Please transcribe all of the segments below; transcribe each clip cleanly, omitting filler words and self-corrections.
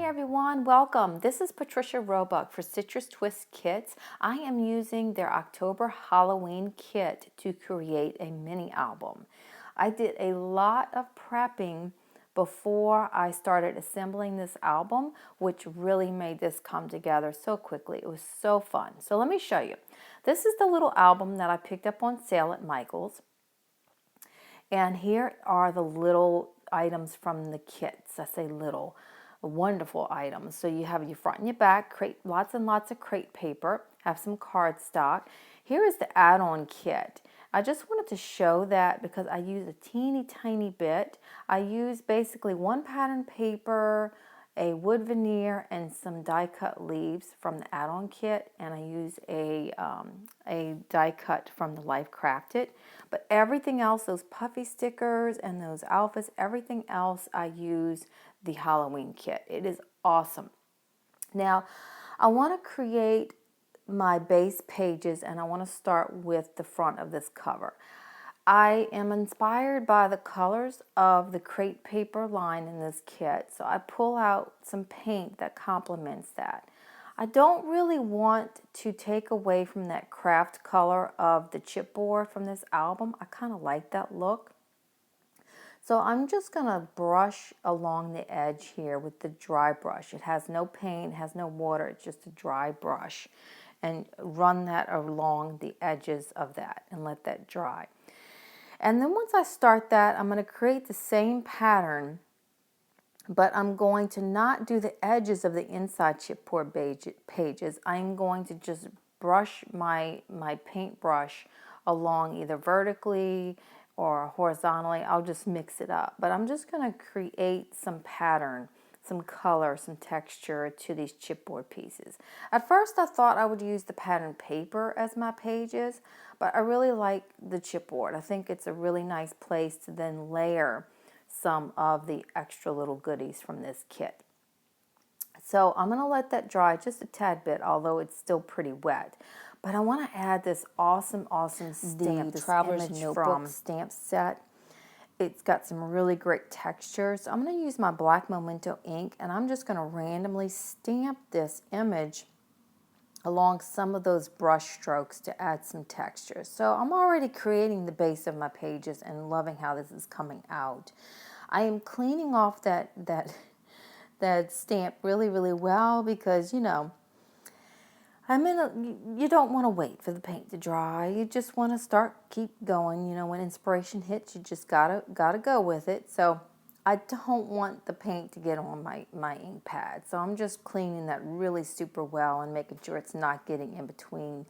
everyone, welcome. This is Patricia Roebuck for Citrus Twist Kits. I am using their October Halloween kit to create a mini album. I did a lot of prepping before I started assembling this album, which really made this come together so quickly. It was so fun. So let me show you. This is the little album that I picked up on sale at Michael's. And here are the little items from the kits. I say little, wonderful items. So you have your front and your back, lots and lots of crate paper, have some cardstock. Here is the add-on kit. I just wanted to show that because I use a teeny tiny bit. I use basically one pattern paper, a wood veneer, and some die cut leaves from the add-on kit, and I use a die cut from the Life Crafted. But everything else, those puffy stickers and those alphas, everything else I use the Halloween kit. It is awesome. Now, I want to create my base pages, and I want to start with the front of this cover. I am inspired by the colors of the crate paper line in this kit, so I pull out some paint that complements that. I don't really want to take away from that craft color of the chipboard from this album. I kind of like that look. So I'm just going to brush along the edge here with the dry brush. It has no paint, it has no water, it's just a dry brush. And run that along the edges of that and let that dry. And then once I start that, I'm going to create the same pattern, but I'm going to not do the edges of the inside chipboard pages. I'm going to just brush my paintbrush along either vertically or horizontally. I'll just mix it up. But I'm just going to create some pattern, some color, some texture to these chipboard pieces. At first I thought I would use the pattern paper as my pages, but I really like the chipboard. I think it's a really nice place to then layer some of the extra little goodies from this kit. So I'm going to let that dry just a tad bit, although it's still pretty wet. But I want to add this awesome stamp, this Traveler's Notebook stamp set. It's got some really great texture. So I'm going to use my black Memento ink, and I'm just going to randomly stamp this image along some of those brush strokes to add some texture. So I'm already creating the base of my pages and loving how this is coming out. I am cleaning off that stamp really well because, you know, you don't want to wait for the paint to dry. You just want to keep going. You know, when inspiration hits, you just gotta go with it. So I don't want the paint to get on my ink pad. So I'm just cleaning that really super well and making sure it's not getting in between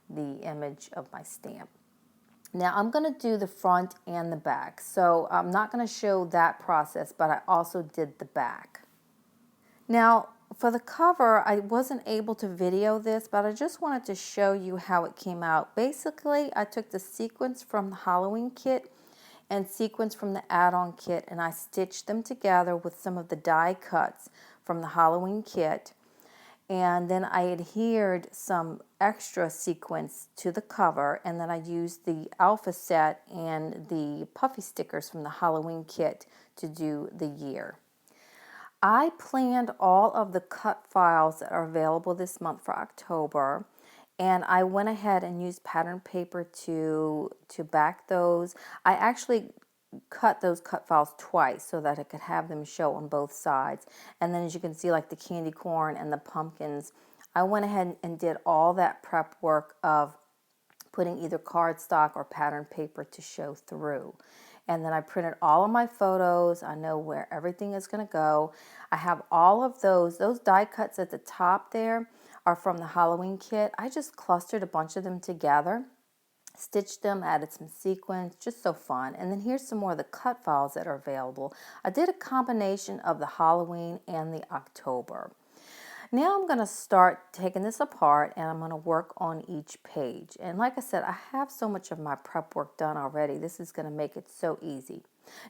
the image of my stamp. Now I'm going to do the front and the back. So I'm not going to show that process, but I also did the back. Now, for the cover, I wasn't able to video this, but I just wanted to show you how it came out. Basically, I took the sequins from the Halloween kit and sequins from the add-on kit, and I stitched them together with some of the die cuts from the Halloween kit. And then I adhered some extra sequins to the cover, and then I used the alpha set and the puffy stickers from the Halloween kit to do the year. I planned all of the cut files that are available this month for October, and I went ahead and used pattern paper to back those. I actually cut those cut files twice so that I could have them show on both sides. And then as you can see, like the candy corn and the pumpkins, I went ahead and did all that prep work of putting either cardstock or pattern paper to show through. And then I printed all of my photos. I know where everything is going to go. I have all of those die cuts at the top there are from the Halloween kit. I just clustered a bunch of them together, stitched them, added some sequins, just so fun. And then here's some more of the cut files that are available. I did a combination of the Halloween and the October. Now I'm going to start taking this apart, and I'm going to work on each page. And like I said, I have so much of my prep work done already. This is going to make it so easy.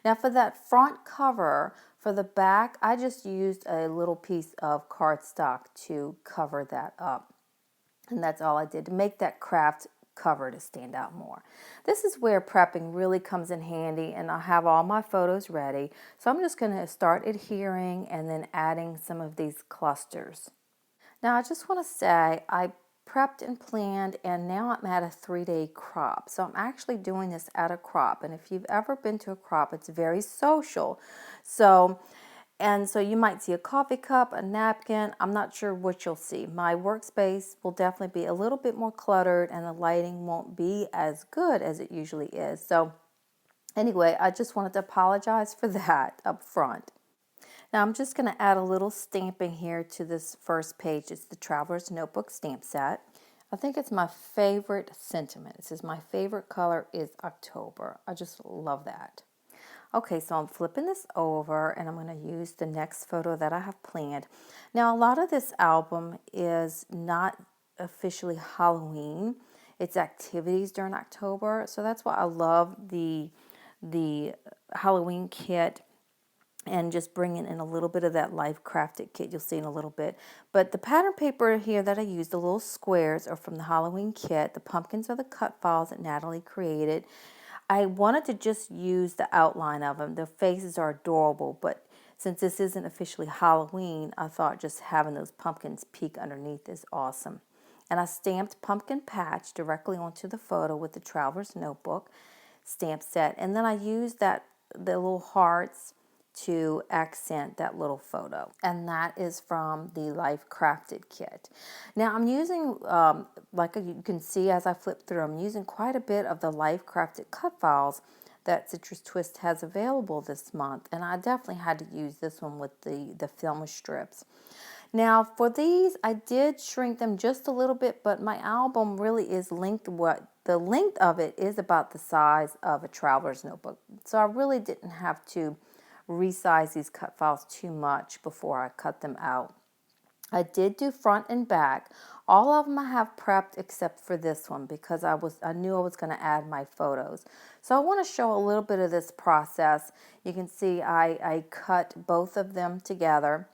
Now for that front cover, for the back, I just used a little piece of cardstock to cover that up. And that's all I did to make that craft cover to stand out more. This is where prepping really comes in handy, and I have all my photos ready. So I'm just going to start adhering and then adding some of these clusters. Now I just want to say I prepped and planned, and now I'm at a 3-day crop. So I'm actually doing this at a crop, and if you've ever been to a crop, it's very social. So you might see a coffee cup, a napkin. I'm not sure what you'll see. My workspace will definitely be a little bit more cluttered, and the lighting won't be as good as it usually is. So anyway, I just wanted to apologize for that up front. Now I'm just going to add a little stamping here to this first page. It's the Traveler's Notebook stamp set. I think it's my favorite sentiment. It says my favorite color is October. I just love that. Okay, so I'm flipping this over, and I'm going to use the next photo that I have planned. Now, a lot of this album is not officially Halloween. It's activities during October, so that's why I love the Halloween kit and just bringing in a little bit of that Life Crafted kit you'll see in a little bit. But the pattern paper here that I used, the little squares, are from the Halloween kit. The pumpkins are the cut files that Natalie created. I wanted to just use the outline of them. The faces are adorable, but since this isn't officially Halloween, I thought just having those pumpkins peek underneath is awesome. And I stamped Pumpkin Patch directly onto the photo with the Traveler's Notebook stamp set. And then I used the little hearts to accent that little photo, and that is from the Life Crafted kit. Now I'm using, like you can see as I flip through, I'm using quite a bit of the Life Crafted cut files that Citrus Twist has available this month, and I definitely had to use this one with the film strips. Now for these, I did shrink them just a little bit, but my album really is the length of it is about the size of a Traveler's Notebook, so I really didn't have to resize these cut files too much before I cut them out. I did do front and back. All of them I have prepped except for this one because I knew I was going to add my photos. So I want to show a little bit of this process. You can see I cut both of them together.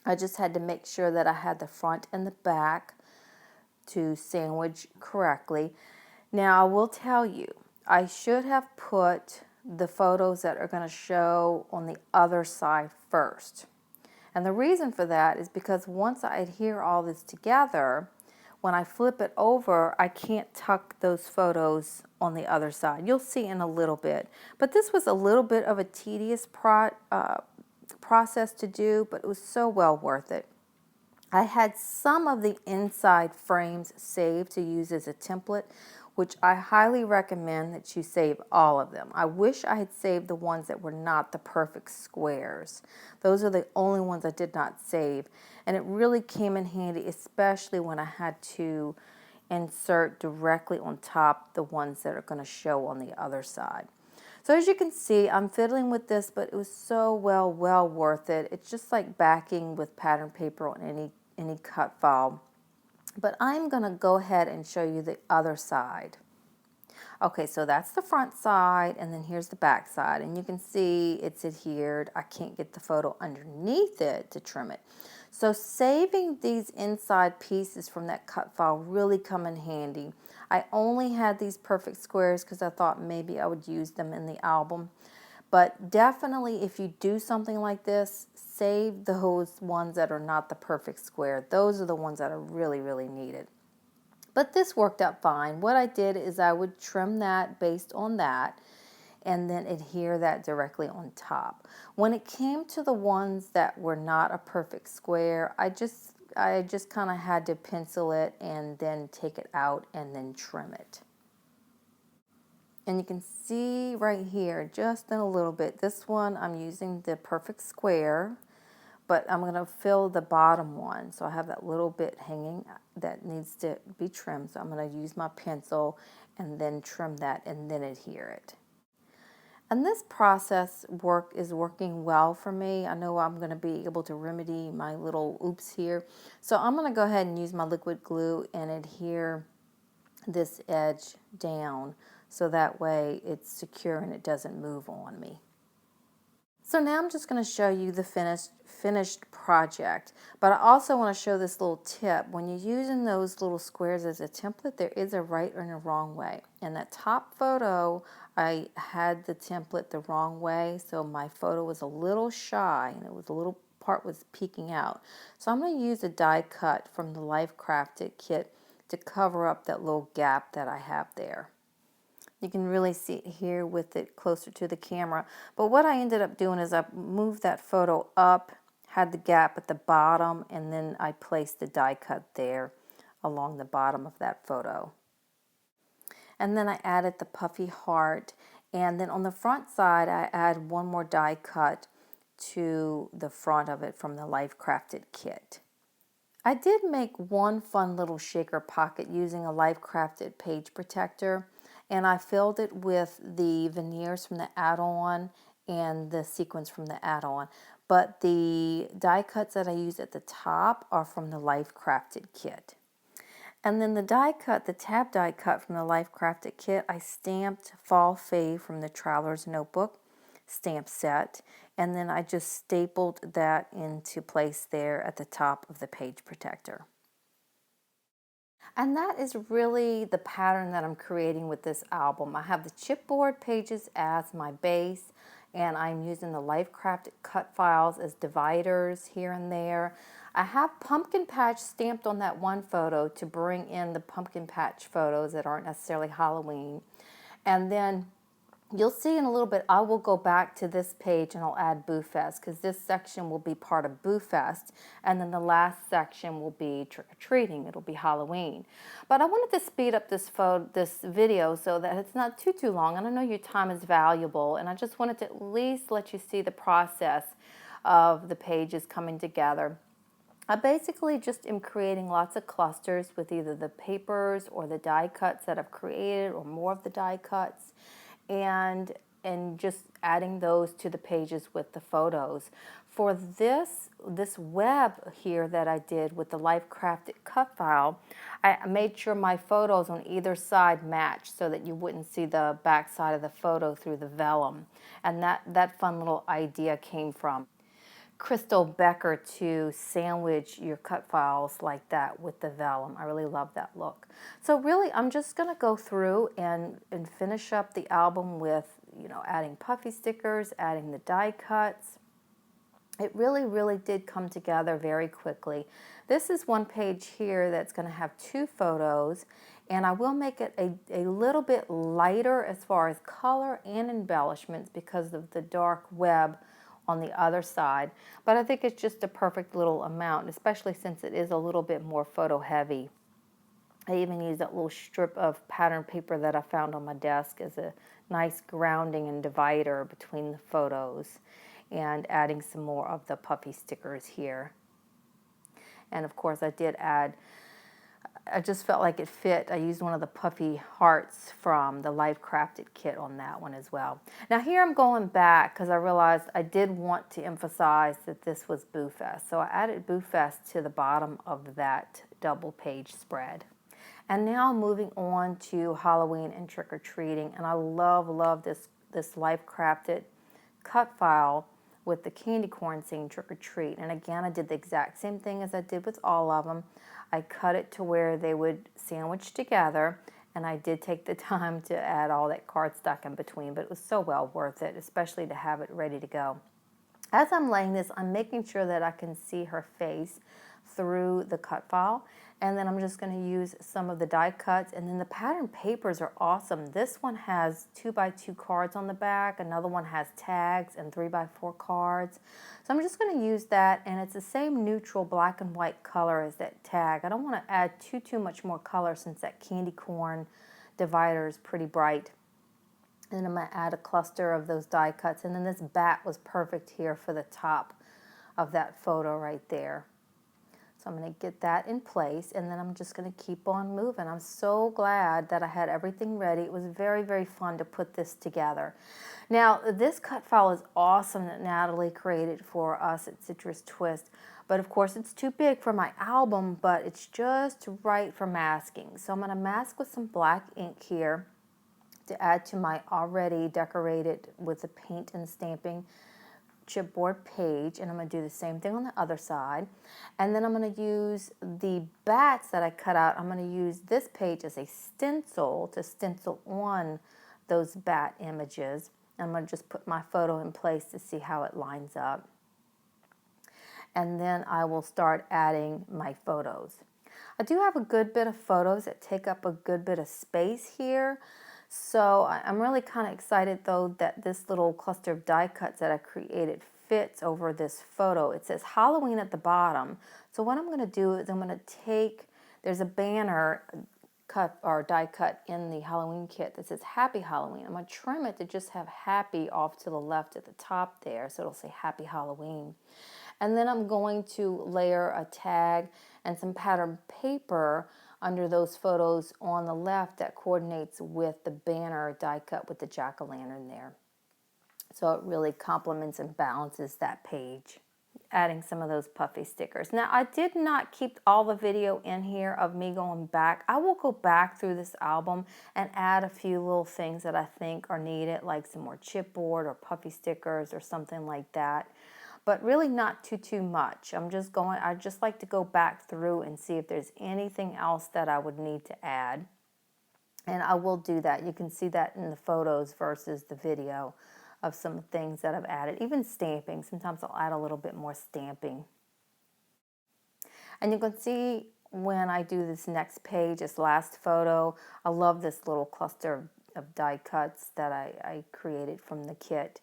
I just had to make sure that I had the front and the back to sandwich correctly. Now I will tell you, I should have put the photos that are going to show on the other side first. And the reason for that is because once I adhere all this together, when I flip it over, I can't tuck those photos on the other side. You'll see in a little bit. But this was a little bit of a tedious process to do, but it was so well worth it. I had some of the inside frames saved to use as a template, which I highly recommend that you save all of them. I wish I had saved the ones that were not the perfect squares. Those are the only ones I did not save, and it really came in handy, especially when I had to insert directly on top the ones that are going to show on the other side. So as you can see, I'm fiddling with this, but it was so well worth it. It's just like backing with pattern paper on any cut file. But I'm going to go ahead and show you the other side. Okay, so that's the front side, and then here's the back side. And you can see it's adhered. I can't get the photo underneath it to trim it. So saving these inside pieces from that cut file really come in handy. I only had these perfect squares because I thought maybe I would use them in the album. But definitely, if you do something like this, save those ones that are not the perfect square. Those are the ones that are really needed. But this worked out fine. What I did is I would trim that based on that and then adhere that directly on top. When it came to the ones that were not a perfect square, I just kind of had to pencil it and then take it out and then trim it. And you can see right here, just in a little bit, this one I'm using the perfect square, but I'm going to fill the bottom one. So I have that little bit hanging that needs to be trimmed. So I'm going to use my pencil and then trim that and then adhere it. And this process is working well for me. I know I'm going to be able to remedy my little oops here. So I'm going to go ahead and use my liquid glue and adhere this edge down so that way it's secure and it doesn't move on me. So now I'm just going to show you the finished project, but I also want to show this little tip. When you're using those little squares as a template, there is a right and a wrong way. In that top photo, I had the template the wrong way, so my photo was a little shy and it was a little part was peeking out. So I'm going to use a die cut from the Life Crafted kit to cover up that little gap that I have there. You can really see it here with it closer to the camera. But what I ended up doing is I moved that photo up, had the gap at the bottom, and then I placed the die cut there along the bottom of that photo. And then I added the puffy heart. And then on the front side, I add one more die cut to the front of it from the Life Crafted kit. I did make one fun little shaker pocket using a Life Crafted page protector, and I filled it with the veneers from the add-on and the sequins from the add-on. But the die cuts that I use at the top are from the Life Crafted kit. And then the die cut, the tab die cut from the Life Crafted kit, I stamped Fall Fave from the Traveler's Notebook stamp set, and then I just stapled that into place there at the top of the page protector. And that is really the pattern that I'm creating with this album. I have the chipboard pages as my base, and I'm using the Life Crafted cut files as dividers here and there. I have pumpkin patch stamped on that one photo to bring in the pumpkin patch photos that aren't necessarily Halloween. And then you'll see in a little bit, I will go back to this page and I'll add Boo Fest, because this section will be part of Boo Fest, and then the last section will be trick-or-treating. It'll be Halloween. But I wanted to speed up this video so that it's not too long, and I know your time is valuable, and I just wanted to at least let you see the process of the pages coming together. I basically just am creating lots of clusters with either the papers or the die cuts that I've created, or more of the die cuts, and just adding those to the pages with the photos. For this web here that I did with the Life Crafted cut file, I made sure my photos on either side matched so that you wouldn't see the back side of the photo through the vellum. And that fun little idea came from Crystal Becker, to sandwich your cut files like that with the vellum. I really love that look. So really, I'm just going to go through and finish up the album with, adding puffy stickers, adding the die cuts. It really did come together very quickly. This is one page here that's going to have two photos, and I will make it a little bit lighter as far as color and embellishments because of the dark web on the other side, but I think it's just a perfect little amount, especially since it is a little bit more photo heavy. I even used that little strip of pattern paper that I found on my desk as a nice grounding and divider between the photos, and adding some more of the puffy stickers here. And of course I just felt like it fit. I used one of the puffy hearts from the Life Crafted kit on that one as well. Now here I'm going back because I realized I did want to emphasize that this was Boo Fest. So I added Boo Fest to the bottom of that double page spread. And now moving on to Halloween and trick-or-treating. And I love this Life Crafted cut file with the candy corn saying trick-or-treat. And again, I did the exact same thing as I did with all of them. I cut it to where they would sandwich together, and I did take the time to add all that cardstock in between, but it was so well worth it, especially to have it ready to go. As I'm laying this, I'm making sure that I can see her face through the cut file, and then I'm just going to use some of the die cuts, and then the pattern papers are awesome. This one has 2x2 cards on the back, another one has tags and 3x4 cards. So I'm just going to use that, and it's the same neutral black and white color as that tag. I don't want to add too much more color since that candy corn divider is pretty bright. And I'm going to add a cluster of those die cuts, and then this bat was perfect here for the top of that photo right there. So I'm going to get that in place, and then I'm just going to keep on moving. I'm so glad that I had everything ready. It was very fun to put this together. Now, this cut file is awesome that Natalie created for us at Citrus Twist, but of course it's too big for my album, but it's just right for masking. So I'm going to mask with some black ink here to add to my already decorated with the paint and stamping chipboard page, and I'm going to do the same thing on the other side. And then I'm going to use the bats that I cut out. I'm going to use this page as a stencil to stencil on those bat images. I'm going to just put my photo in place to see how it lines up. And then I will start adding my photos. I do have a good bit of photos that take up a good bit of space here. So I'm really kind of excited though that this little cluster of die cuts that I created fits over this photo. It says Halloween at the bottom. So what I'm going to do is I'm going to take, there's a banner cut or die cut in the Halloween kit that says Happy Halloween. I'm going to trim it to just have happy off to the left at the top there, so it'll say Happy Halloween. And then I'm going to layer a tag and some pattern paper under those photos on the left that coordinates with the banner die cut with the jack-o'-lantern there. So it really complements and balances that page. Adding some of those puffy stickers. Now I did not keep all the video in here of me going back. I will go back through this album and add a few little things that I think are needed, like some more chipboard or puffy stickers or something like that. But really not too much. I just like to go back through and see if there's anything else that I would need to add. And I will do that. You can see that in the photos versus the video of some things that I've added. Even stamping. Sometimes I'll add a little bit more stamping. And you can see when I do this next page, this last photo, I love this little cluster of die cuts that I created from the kit.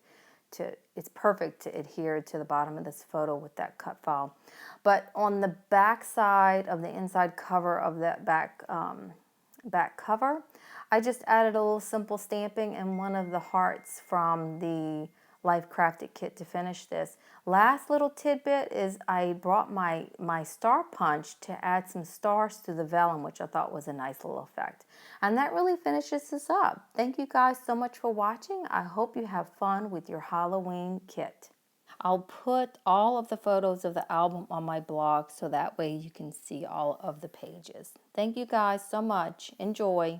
It's perfect to adhere to the bottom of this photo with that cut file. But on the back side of the inside cover of that back cover, I just added a little simple stamping and one of the hearts from the Life Crafted kit to finish this. Last little tidbit is I brought my star punch to add some stars to the vellum, which I thought was a nice little effect. And that really finishes this up. Thank you guys so much for watching. I hope you have fun with your Halloween kit. I'll put all of the photos of the album on my blog so that way you can see all of the pages. Thank you guys so much. Enjoy.